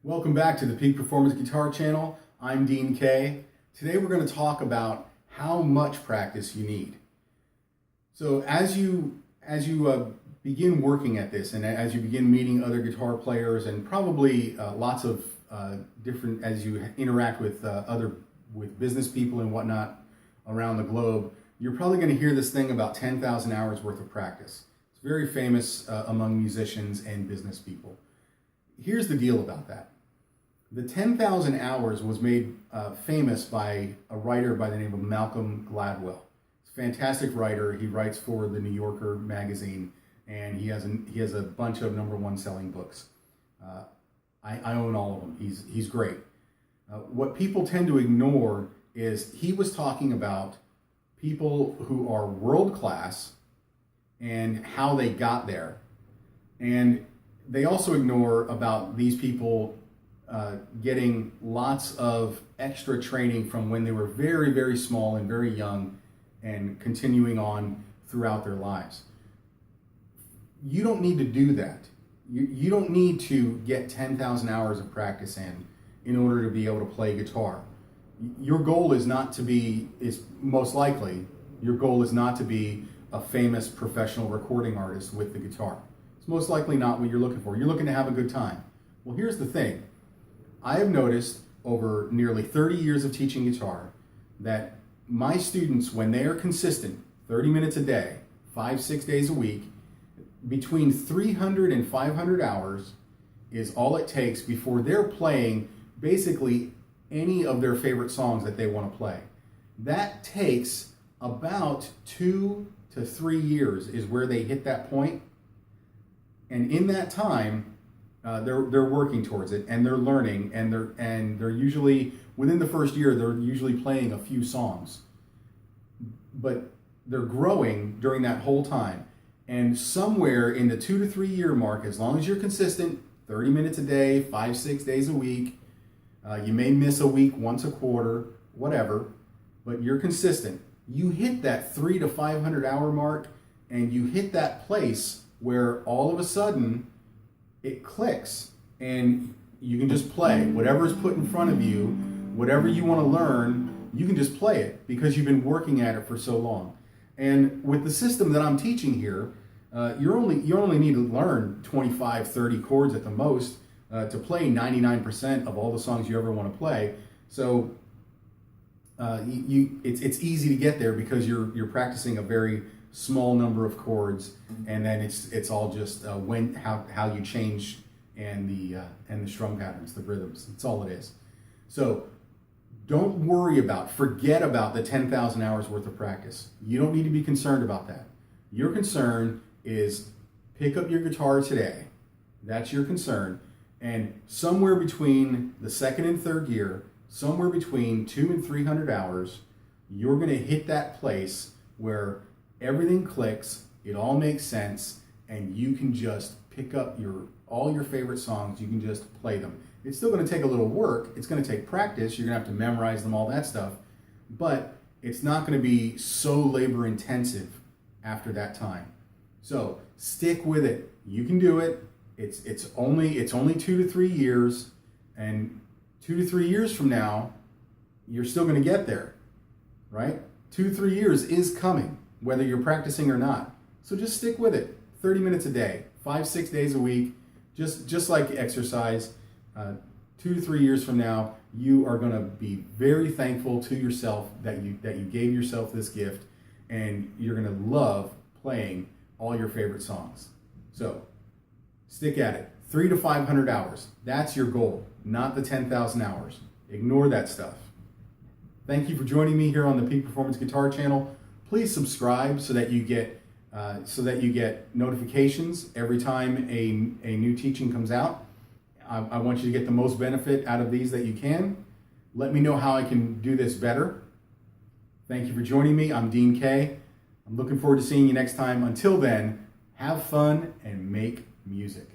Welcome back to the Peak Performance Guitar channel. I'm Dean K. Today we're going to talk about how much practice you need. So as you begin working at this, and as you begin meeting other guitar players, and probably lots of different, as you interact with with business people and whatnot around the globe, you're probably going to hear this thing about 10,000 hours worth of practice. It's very famous among musicians and business people. Here's the deal about that. The 10,000 hours was made famous by a writer by the name of Malcolm Gladwell. He's a fantastic writer. He writes for the New Yorker magazine, and he has a bunch of #1 selling books. I own all of them. He's great. What people tend to ignore is he was talking about people who are world class and how they got there, and they also ignore about these people getting lots of extra training from when they were very, very small and very young and continuing on throughout their lives. You don't need to do that. You don't need to get 10,000 hours of practice in order to be able to play guitar. Your goal is most likely, your goal is not to be a famous professional recording artist with the guitar. It's most likely not what you're looking for. You're looking to have a good time. Well, here's the thing. I have noticed over nearly 30 years of teaching guitar that my students, when they are consistent, 30 minutes a day, 5-6 days a week, between 300 and 500 hours is all it takes before they're playing basically any of their favorite songs that they want to play. That takes about 2 to 3 years is where they hit that point. And in that time, they're working towards it, and they're learning, and they're usually within the first year they're usually playing a few songs, but they're growing during that whole time. And somewhere in the 2 to 3 year mark, as long as you're consistent, 30 minutes a day, 5-6 days a week, you may miss a week once a quarter, whatever, but you're consistent. You hit that 300 to 500 hour mark, and you hit that place where all of a sudden it clicks and you can just play whatever's put in front of you, whatever you want to learn, you can just play it because you've been working at it for so long. And with the system that I'm teaching here, you only need to learn 25, 30 chords at the most to play 99% of all the songs you ever want to play. So it's easy to get there because you're practicing a very small number of chords, and then it's all just how you change and the strum patterns, the rhythms. That's all it is. So don't forget about the 10,000 hours worth of practice. You don't need to be concerned about that. Your concern is pick up your guitar today. That's your concern. And somewhere between the second and third year, somewhere between 200 and 300 hours, you're going to hit that place where everything clicks, it all makes sense, and you can just pick up all your favorite songs. You can just play them. It's still going to take a little work. It's going to take practice. You're going to have to memorize them, all that stuff. But it's not going to be so labor intensive after that time. So stick with it. You can do it. It's only 2 to 3 years, and 2 to 3 years from now, you're still going to get there, right? 2 to 3 years is coming, whether you're practicing or not. So just stick with it. 30 minutes a day, 5-6 days a week, just like exercise. 2 to 3 years from now, you are going to be very thankful to yourself that you gave yourself this gift, and you're going to love playing all your favorite songs. So stick at it. 300 to 500 hours. That's your goal, not the 10,000 hours. Ignore that stuff. Thank you for joining me here on the Peak Performance Guitar channel. Please subscribe so that you get notifications every time a new teaching comes out. I want you to get the most benefit out of these that you can. Let me know how I can do this better. Thank you for joining me. I'm Dean K. I'm looking forward to seeing you next time. Until then, have fun and make music.